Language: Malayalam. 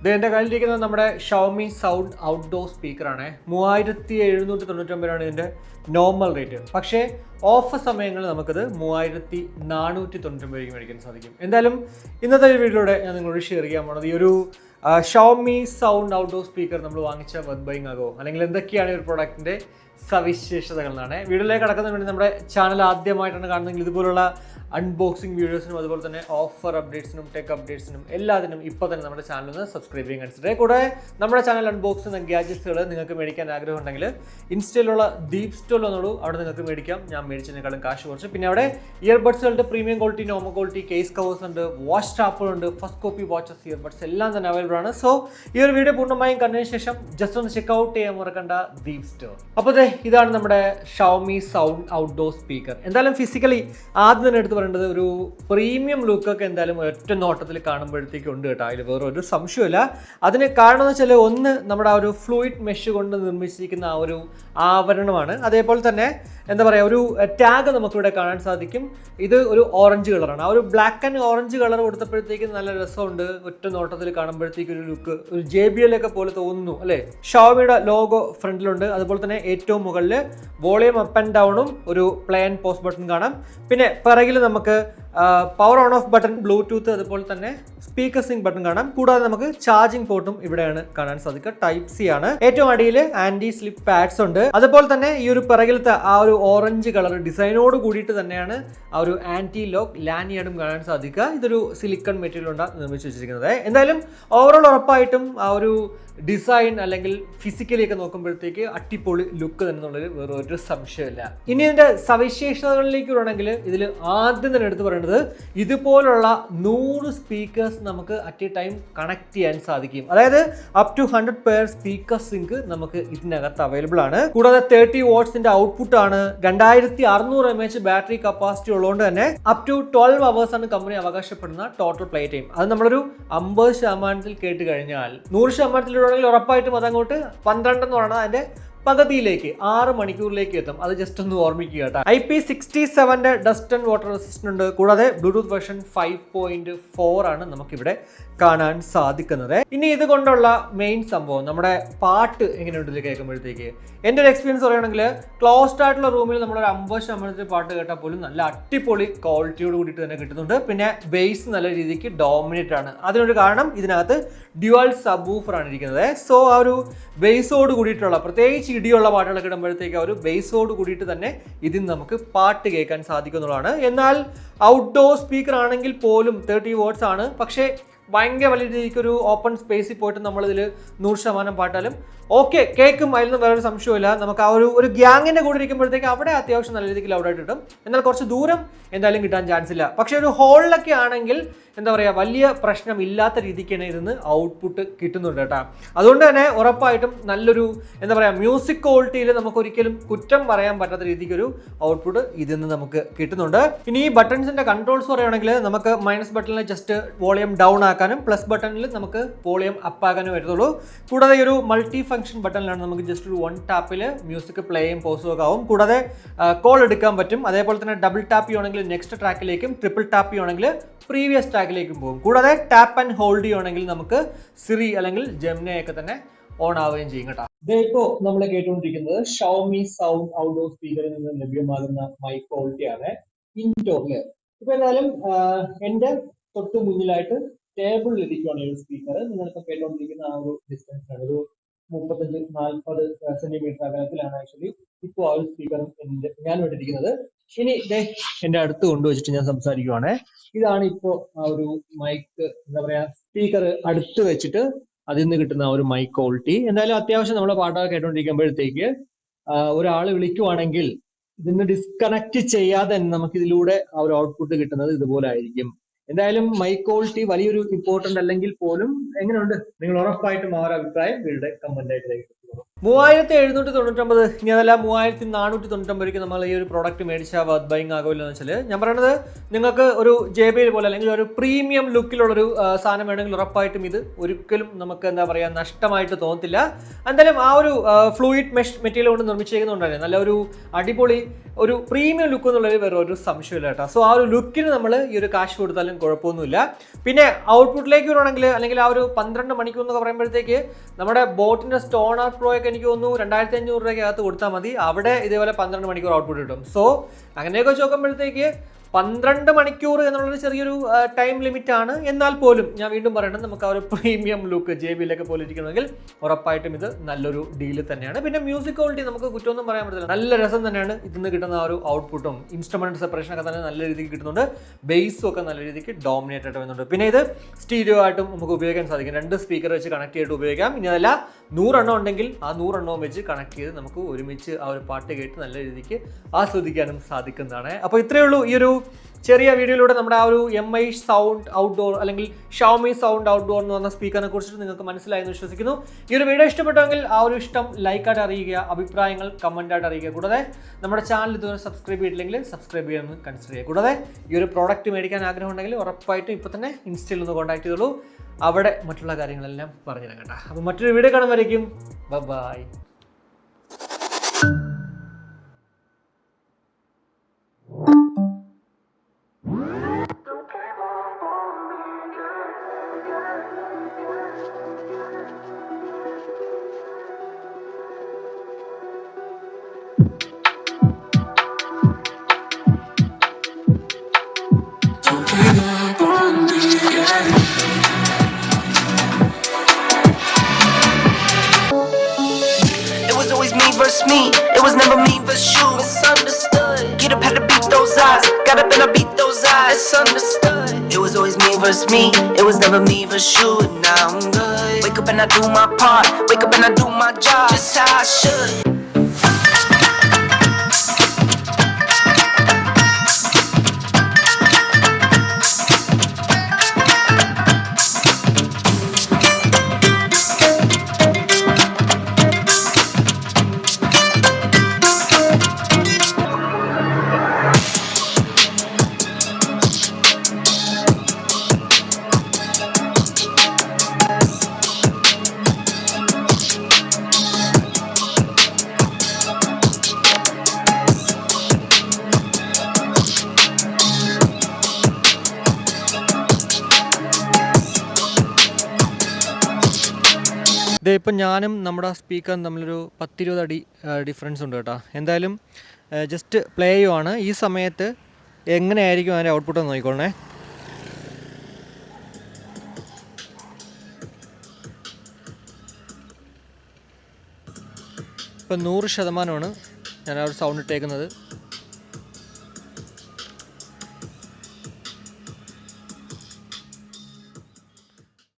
ഇതിൻ്റെ കയ്യിലിരിക്കുന്നത് നമ്മുടെ ഷവോമി സൗണ്ട് ഔട്ട്ഡോർ സ്പീക്കറാണ്. 3799 ഇതിൻ്റെ നോർമൽ റേറ്റ്. പക്ഷേ ഓഫർ സമയങ്ങളിൽ നമുക്കത് 3499 മേടിക്കാൻ സാധിക്കും. എന്തായാലും ഇന്നത്തെ ഒരു വീഡിയോയിലൂടെ ഞാൻ നിങ്ങളോട് ഷെയർ ചെയ്യാൻ പോണത് ഈ ഒരു ഷവോമി സൗണ്ട് ഔട്ട്ഡോർ സ്പീക്കർ നമ്മൾ വാങ്ങിച്ച വെബ് ബൈങ് ആകുമോ, അല്ലെങ്കിൽ എന്തൊക്കെയാണ് ഈ ഒരു പ്രൊഡക്റ്റിൻ്റെ സവിശേഷതകൾ എന്നാണ്. വീഡിയോയിലേക്ക് കടക്കുന്നതിന് വേണ്ടി നമ്മുടെ ചാനൽ ആദ്യമായിട്ടാണ് കാണുന്നതെങ്കിൽ ഇതുപോലുള്ള അൺബോക്സിംഗ് വീഡിയോസിനും അതുപോലെ തന്നെ ഓഫർ അപ്ഡേറ്റ്സിനും ടെക് അപ്ഡേറ്റ്സിനും എല്ലാത്തിനും ഇപ്പോൾ തന്നെ നമ്മുടെ ചാനൽ ഒന്ന് സബ്സ്ക്രൈബ് ചെയ്യാൻ കൺസിഡർ. കൂടെ നമ്മുടെ ചാനൽ അൺബോക്സിംഗ് ഗാഡ്ജറ്റ്സുകൾ നിങ്ങൾക്ക് മേടിക്കാൻ ആഗ്രഹം ഉണ്ടെങ്കിൽ ഇൻസ്റ്റയിലുള്ള ദീപ് സ്റ്റോറിൽ വന്നോളൂ, അവിടെ നിങ്ങൾക്ക് മേടിക്കാം. ഞാൻ മേടിച്ചതിനേക്കാളും കാശ് കുറച്ച്. പിന്നെ അവിടെ ഇയർബഡ്സുകളുടെ premium quality, normal quality, case covers ഉണ്ട്, വാച്ച് സ്ട്രാപ്പുകളുണ്ട്, ഫസ്റ്റ് കോപ്പി വാച്ചസ്, ഇയർബഡ്സ് എല്ലാം തന്നെ അവൈലബിൾ ആണ്. സോ ഈ ഒരു വീഡിയോ പൂർണ്ണമായും കണ്ടതിന് ശേഷം ജസ്റ്റ് ഒന്ന് ചെക്ക് ഔട്ട് ചെയ്യാൻ മറക്കണ്ട ദീപ് സ്റ്റോർ. അപ്പോൾ ഇതാണ് നമ്മുടെ ഷവോമി സൗണ്ട് ഔട്ട്ഡോർ സ്പീക്കർ. എന്തായാലും ഫിസിക്കലി ആദ്യം തന്നെ എടുത്ത് പറയേണ്ടത് ഒരു പ്രീമിയം ലുക്കൊക്കെ എന്തായാലും ഒറ്റ നോട്ടത്തിൽ കാണുമ്പോഴത്തേക്കും ഉണ്ട് കേട്ടോ. അതിൽ വേറെ ഒരു സംശയമില്ല. അതിന് കാരണം എന്ന് വെച്ചാൽ ഒന്ന് നമ്മുടെ ആ ഒരു ഫ്ലൂയിഡ് മെഷ് കൊണ്ട് നിർമ്മിച്ചിരിക്കുന്ന ആ ഒരു ആവരണമാണ്. അതേപോലെ തന്നെ എന്താ പറയുക, ഒരു ടാഗ് നമുക്കിവിടെ കാണാൻ സാധിക്കും. ഇത് ഒരു ഓറഞ്ച് കളറാണ്. ആ ഒരു ബ്ലാക്ക് ആൻഡ് ഓറഞ്ച് കളർ കൊടുത്തപ്പോഴത്തേക്കും നല്ല രസമുണ്ട്. ഒറ്റ നോട്ടത്തിൽ കാണുമ്പോഴത്തേക്കും ഒരു ലുക്ക് ഒരു JBL ഒക്കെ പോലെ തോന്നുന്നു അല്ലേ. ഷവോമിയുടെ ലോഗോ ഫ്രണ്ടിലുണ്ട്. അതുപോലെ തന്നെ ഏറ്റവും മുകളിൽ വോളിയം അപ്പ് ആൻഡ് ഡൗണും ഒരു പ്ലേ ആൻഡ് പോസ് ബട്ടൺ കാണാം. പിന്നെ പിറകിൽ നമുക്ക് power on of button, Bluetooth, അതുപോലെ തന്നെ സ്പീക്കർ സിങ്ക് ബട്ടൺ കാണാം. കൂടാതെ നമുക്ക് ചാർജിങ് പോർട്ടും ഇവിടെയാണ് കാണാൻ സാധിക്കുക. ടൈപ്പ് സി ആണ്. ഏറ്റവും അടിയിൽ ആന്റി സ്ലിപ്പ് പാഡ്സ് ഉണ്ട്. അതുപോലെ തന്നെ ഈ ഒരു പിറകിലത്തെ ആ ഒരു ഓറഞ്ച് കളർ ഡിസൈനോട് കൂടിയിട്ട് തന്നെയാണ് ആ ഒരു ആന്റി ലോക്ക് ലാനിയാർഡും കാണാൻ സാധിക്കുക. ഇതൊരു സിലിക്കൺ മെറ്റീരിയൽ കൊണ്ടാണ് നിർമ്മിച്ചു വെച്ചിരിക്കുന്നത്. എന്തായാലും ഓവറോൾ ഉറപ്പായിട്ടും ആ ഒരു ഡിസൈൻ അല്ലെങ്കിൽ ഫിസിക്കലി ഒക്കെ നോക്കുമ്പോഴത്തേക്ക് അടിപൊളി ലുക്ക് തന്നെ എന്നുള്ളത് വേറെ ഒരു സംശയമില്ല. ഇനി ഇതിന്റെ സവിശേഷതകളിലേക്ക് വരണമെങ്കിൽ ഇതിൽ ആദ്യം തന്നെ എടുത്ത് പറയുന്നത് ഇതുപോലുള്ള 100 സ്പീക്കേഴ്സ് നമുക്ക് അറ്റ് എ ടൈം കണക്ട് ചെയ്യാൻ സാധിക്കും. അതായത് up to 100 pair speaker sync നമുക്ക് ഇതിനകത്ത് അവൈലബിൾ ആണ്. കൂടാതെ 30 വാട്ട്സിന്റെ ഔട്ട്പുട്ട് ആണ്. 2600 mAh ബാറ്ററി കപ്പാസിറ്റി ഉള്ളതുകൊണ്ട് തന്നെ അപ് ടു 12 hours ആണ് കമ്പനി അവകാശപ്പെടുന്ന ടോട്ടൽ പ്ലേ ടൈം. അത് നമ്മളൊരു 50% കേട്ട് കഴിഞ്ഞാൽ 100% ഉറപ്പായിട്ടും അതങ്ങോട്ട് 12 എന്ന് പറയുന്നത് അതിന്റെ പകുതിയിലേക്ക് 6 മണിക്കൂറിലേക്ക് എത്തും. അത് ജസ്റ്റ് ഒന്ന് ഓർമ്മിക്കുക കേട്ടോ. IP67 dust and water resistant ഉണ്ട്. കൂടാതെ ബ്ലൂടൂത്ത് വെർഷൻ 5.4 ആണ് നമുക്കിവിടെ കാണാൻ സാധിക്കുന്നത്. ഇനി ഇത് കൊണ്ടുള്ള മെയിൻ സംഭവം നമ്മുടെ പാട്ട് എങ്ങനെയുണ്ട് ഇത് കേൾക്കുമ്പോഴത്തേക്ക്. എൻ്റെ ഒരു എക്സ്പീരിയൻസ് പറയുകയാണെങ്കിൽ ക്ലോസ്ഡ് ആയിട്ടുള്ള റൂമിൽ നമ്മളൊരു 50% പാട്ട് കേട്ടാൽ പോലും നല്ല അടിപൊളി ക്വാളിറ്റിയോട് കൂടിയിട്ട് തന്നെ കിട്ടുന്നുണ്ട്. പിന്നെ ബേസ് നല്ല രീതിക്ക് ഡോമിനേറ്റ് ആണ്. അതിനൊരു കാരണം ഇതിനകത്ത് ഡ്യുവൽ സബ് വൂഫർ ആണ് ഇരിക്കുന്നത്. സോ ആ ഒരു ബേസോട് കൂടിയിട്ടുള്ള പ്രത്യേകിച്ച് ഇടിയുള്ള പാട്ടുകളൊക്കെ ഇടുമ്പോഴത്തേക്ക് ആ ഒരു ബേസോട് കൂടിയിട്ട് തന്നെ ഇതിന് നമുക്ക് പാട്ട് കേൾക്കാൻ സാധിക്കുന്നതാണ്. എന്നാൽ ഔട്ട്ഡോർ സ്പീക്കർ ആണെങ്കിൽ പോലും 30 watts ആണ്. പക്ഷേ ഭയങ്കര വലിയ രീതിക്ക് ഒരു ഓപ്പൺ സ്പേസിൽ പോയിട്ട് നമ്മളിതിൽ 100% പാട്ടാലും ഓക്കെ കേൾക്കും. അതിലൊന്നും വേറൊരു സംശയമില്ല. നമുക്ക് ആ ഒരു ഗ്യാങ്ങിൻ്റെ കൂടെ ഇരിക്കുമ്പോഴത്തേക്ക് അവിടെ അത്യാവശ്യം നല്ല രീതിക്ക് ലൗഡായിട്ട് കിട്ടും. എന്നാൽ കുറച്ച് ദൂരം എന്തായാലും കിട്ടാൻ ചാൻസ് ഇല്ല. പക്ഷേ ഒരു ഹോളിലൊക്കെ ആണെങ്കിൽ എന്താ പറയുക, വലിയ പ്രശ്നമില്ലാത്ത രീതിക്ക് തന്നെ ഇതിന് ഔട്ട്പുട്ട് കിട്ടുന്നുണ്ട് കേട്ടോ. അതുകൊണ്ട് തന്നെ ഉറപ്പായിട്ടും നല്ലൊരു എന്താ പറയുക മ്യൂസിക് ക്വാളിറ്റിയിൽ നമുക്ക് ഒരിക്കലും കുറ്റം പറയാൻ പറ്റാത്ത രീതിക്ക് ഒരു ഔട്ട്പുട്ട് ഇതിൽ നിന്ന് നമുക്ക് കിട്ടുന്നുണ്ട്. ഇനി ഈ ബട്ടൺസിന്റെ കൺട്രോൾസ് പറയുകയാണെങ്കിൽ നമുക്ക് മൈനസ് ബട്ടണിൽ ജസ്റ്റ് വോളിയം ഡൗൺ ആക്കാനും പ്ലസ് ബട്ടണിൽ നമുക്ക് വോളിയം അപ്പ് ആക്കാനും പറ്റത്തുള്ളൂ. കൂടാതെ ഈ ഒരു മൾട്ടി ഫംഗ്ഷൻ ബട്ടണിലാണ് നമുക്ക് ജസ്റ്റ് ഒരു 1 ടാപ്പിൽ മ്യൂസിക് പ്ലേയും പോസും ഒക്കെ ആവും. കൂടാതെ കോൾ എടുക്കാൻ പറ്റും. അതേപോലെ തന്നെ ഡബിൾ ടാപ്പ് ചെയ്യുകയാണെങ്കിൽ നെക്സ്റ്റ് ട്രാക്കിലേക്കും, ട്രിപ്പിൾ ടാപ്പ് ചെയ്യുകയാണെങ്കിൽ പ്രീവിയസ് ട്രാക്കിലേക്കും പോകും. കൂടാതെ ടാപ്പ് ആൻഡ് ഹോൾഡ് ചെയ്യുകയാണെങ്കിൽ നമുക്ക് സിറി അല്ലെങ്കിൽ ജെമിനി ഒക്കെ തന്നെ ഓൺ ആവുകയും ചെയ്യും കേട്ടോ. ഇതിപ്പോ നമ്മൾ കേട്ടുകൊണ്ടിരിക്കുന്നത് ഷവോമി സൗണ്ട് ഔട്ട്ഡോർ സ്പീക്കറിൽ നിന്ന് ലഭ്യമാകുന്ന മൈക്ക് ക്വാളിറ്റി ആണ് ഇൻഡോറില്. ഇപ്പൊ എന്തായാലും എന്റെ തൊട്ട് മുന്നിലായിട്ട് ടേബിളിൽ ഇരിക്കുകയാണ് ഈ സ്പീക്കർ. നിങ്ങളിപ്പോ കേട്ടുകൊണ്ടിരിക്കുന്ന ആ ഒരു ഡിസ്റ്റൻസ് ആണ്, ഒരു 35-40 സെന്റിമീറ്റർ അകലത്തിലാണ് ആക്ച്വലി ഇപ്പോൾ ആ ഒരു സ്പീക്കർ ഞാൻ വേണ്ടിയിരിക്കുന്നത്. ഇനി എന്റെ അടുത്ത് കൊണ്ടുവച്ചിട്ട് ഞാൻ സംസാരിക്കുവാണ്. ഇതാണ് ഇപ്പോൾ ആ ഒരു മൈക്ക് എന്താ പറയാ സ്പീക്കർ അടുത്ത് വെച്ചിട്ട് അതിൽ നിന്ന് കിട്ടുന്ന ആ ഒരു മൈക്ക് ക്വാളിറ്റി. എന്തായാലും അത്യാവശ്യം നമ്മളെ പാട്ടൊക്കെ കേട്ടോണ്ടിരിക്കുമ്പോഴത്തേക്ക് ഒരാൾ വിളിക്കുവാണെങ്കിൽ ഇതിന്ന് ഡിസ്കണക്ട് ചെയ്യാതെ തന്നെ നമുക്ക് ഇതിലൂടെ ആ ഒരു ഔട്ട്പുട്ട് കിട്ടുന്നത് ഇതുപോലെ ആയിരിക്കും. എന്തായാലും മൈക്ക് ക്വാളിറ്റി വലിയൊരു ഇമ്പോർട്ടന്റ് അല്ലെങ്കിൽ പോലും എങ്ങനെയുണ്ട്, നിങ്ങൾ ഉറപ്പായിട്ടും ആ ഒരു അഭിപ്രായം വീണ്ടും കമന്റ് ആയിട്ട് രേഖപ്പെടുത്തുക. 3799, ഇനി അതല്ല 3499 നമ്മൾ ഈ ഒരു പ്രോഡക്റ്റ് മേടിച്ചാൽ വർത്ത് ബൈങ് ആകുമല്ലോ എന്ന് വെച്ചാൽ, ഞാൻ പറയുന്നത് നിങ്ങൾക്ക് ഒരു JBL പോലെ അല്ലെങ്കിൽ ഒരു പ്രീമിയം ലുക്കിലുള്ളൊരു സാധനം വേണമെങ്കിൽ ഉറപ്പായിട്ടും ഇത് ഒരിക്കലും നമുക്ക് എന്താ പറയുക നഷ്ടമായിട്ട് തോന്നത്തില്ല. എന്തായാലും ആ ഒരു ഫ്ലൂയിഡ് മെഷ് മെറ്റീരിയൽ കൊണ്ട് നിർമ്മിച്ചേക്കുന്നതുകൊണ്ടാണ് നല്ല ഒരു അടിപൊളി ഒരു പ്രീമിയം ലുക്ക് എന്നുള്ളത് വേറെ ഒരു സംശയമില്ല കേട്ടോ. സോ ആ ഒരു ലുക്കിന് നമ്മൾ ഈ ഒരു കാശ് കൊടുത്താലും കുഴപ്പമൊന്നുമില്ല. പിന്നെ ഔട്ട്പുട്ടിലേക്ക് വരുവാണെങ്കിൽ അല്ലെങ്കിൽ ആ ഒരു 12 മണിക്കൂർ എന്നൊക്കെ പറയുമ്പോഴത്തേക്ക് നമ്മുടെ ബോട്ടിൻ്റെ സ്റ്റോൺ ആർട്ട് പ്രോ ഒക്കെ എനിക്ക് തോന്നുന്നു 2500 രൂപയ്ക്ക് അകത്ത് കൊടുത്താൽ മതി. അവിടെ ഇതേപോലെ 12 മണിക്കൂർ ഔട്ട്പുട്ട് കിട്ടും. സോ അങ്ങനെയൊക്കെ നോക്കുമ്പോഴത്തേക്ക് 12 മണിക്കൂർ എന്നുള്ളൊരു ചെറിയൊരു ടൈം ലിമിറ്റ് ആണ്. എന്നാൽ പോലും ഞാൻ വീണ്ടും പറയണം, നമുക്ക് ആ ഒരു പ്രീമിയം ലുക്ക് JBL ഒക്കെ പോലെ ഇരിക്കണമെങ്കിൽ ഉറപ്പായിട്ടും ഇത് നല്ലൊരു ഡീല് തന്നെയാണ്. പിന്നെ മ്യൂസിക് ക്വാളിറ്റി നമുക്ക് കുറ്റമൊന്നും പറയാൻ പറ്റില്ല, നല്ല രസം തന്നെയാണ് ഇതിന്ന് കിട്ടുന്ന ആ ഒരു ഔട്ട്പുട്ടും ഇൻസ്ട്രുമെന്റ് സെപ്പറേഷൻ ഒക്കെ തന്നെ നല്ല രീതിക്ക് കിട്ടുന്നുണ്ട്. ബേസും ഒക്കെ നല്ല രീതിക്ക് ഡോമിനേറ്റ് ആയിട്ട് വരുന്നുണ്ട്. പിന്നെ ഇത് സ്റ്റീരിയോ ആയിട്ടും നമുക്ക് ഉപയോഗിക്കാൻ സാധിക്കും, 2 സ്പീക്കർ വെച്ച് കണക്ട് ചെയ്തിട്ട് ഉപയോഗിക്കാം. ഇനി അതല്ല 100 എണ്ണം ഉണ്ടെങ്കിൽ ആ 100 എണ്ണവും വെച്ച് കണക്ട് ചെയ്ത് നമുക്ക് ഒരുമിച്ച് ആ ഒരു പാട്ട് കേട്ട് നല്ല രീതിക്ക് ആസ്വദിക്കാനും സാധിക്കുന്നതാണ്. അപ്പോൾ ഇത്രയേ ഉള്ളൂ ഈ ഒരു ചെറിയ വീഡിയോയിലൂടെ നമ്മുടെ ആ ഒരു MI സൗണ്ട് ഔട്ട്ഡോർ അല്ലെങ്കിൽ Xiaomi സൗണ്ട് ഔട്ട്ഡോർ എന്ന് പറഞ്ഞ സ്പീക്കറിനെ കുറിച്ചിട്ട് നിങ്ങൾക്ക് മനസ്സിലായെന്ന് വിശ്വസിക്കുന്നു. ഈ ഒരു വീഡിയോ ഇഷ്ടപ്പെട്ടെങ്കിൽ ആ ഒരു ഇഷ്ടം ലൈക്കായിട്ട് അറിയിക്കുക, അഭിപ്രായങ്ങൾ കമൻറ്റായിട്ട് അറിയിക്കുക. കൂടാതെ നമ്മുടെ ചാനൽ ഇതുവരെ സബ്സ്ക്രൈബ് ചെയ്തിട്ടില്ലെങ്കിൽ സബ്സ്ക്രൈബ് ചെയ്യാമെന്ന് കൺസിഡർ ചെയ്യുക. കൂടാതെ ഈ ഒരു പ്രോഡക്റ്റ് മേടിക്കാൻ ആഗ്രഹം ഉണ്ടെങ്കിൽ ഉറപ്പായിട്ടും ഇപ്പോൾ തന്നെ ഇൻസ്റ്റയിൽ ഒന്ന് കോൺടാക്ട് ചെയ്തോളൂ, അവിടെ മറ്റുള്ള കാര്യങ്ങളെല്ലാം പറഞ്ഞുതരാം കേട്ടോ. അപ്പോൾ മറ്റൊരു വീഡിയോ കാണുമായിരിക്കും. By. Me, it was never me versus you. Misunderstood. Get up, had to beat those eyes. Got up and I beat those eyes. It's understood. It was always me versus me. It was never me versus you. And now I'm good. Wake up and I do my part. Wake up and I do my job just how I should. ഇപ്പം ഞാനും നമ്മുടെ സ്പീക്കറും തമ്മിലൊരു 10-20 അടി ഡിഫറൻസ് ഉണ്ട് കേട്ടോ. എന്തായാലും ജസ്റ്റ് പ്ലേ ചെയ്യുവാണ്. ഈ സമയത്ത് എങ്ങനെയായിരിക്കും അതിൻ്റെ ഔട്ട്പുട്ട് എന്ന് നോക്കിക്കോളണേ. ഇപ്പം 100% ഞാൻ ആ ഒരു സൗണ്ട് ഇട്ടേക്കുന്നത്.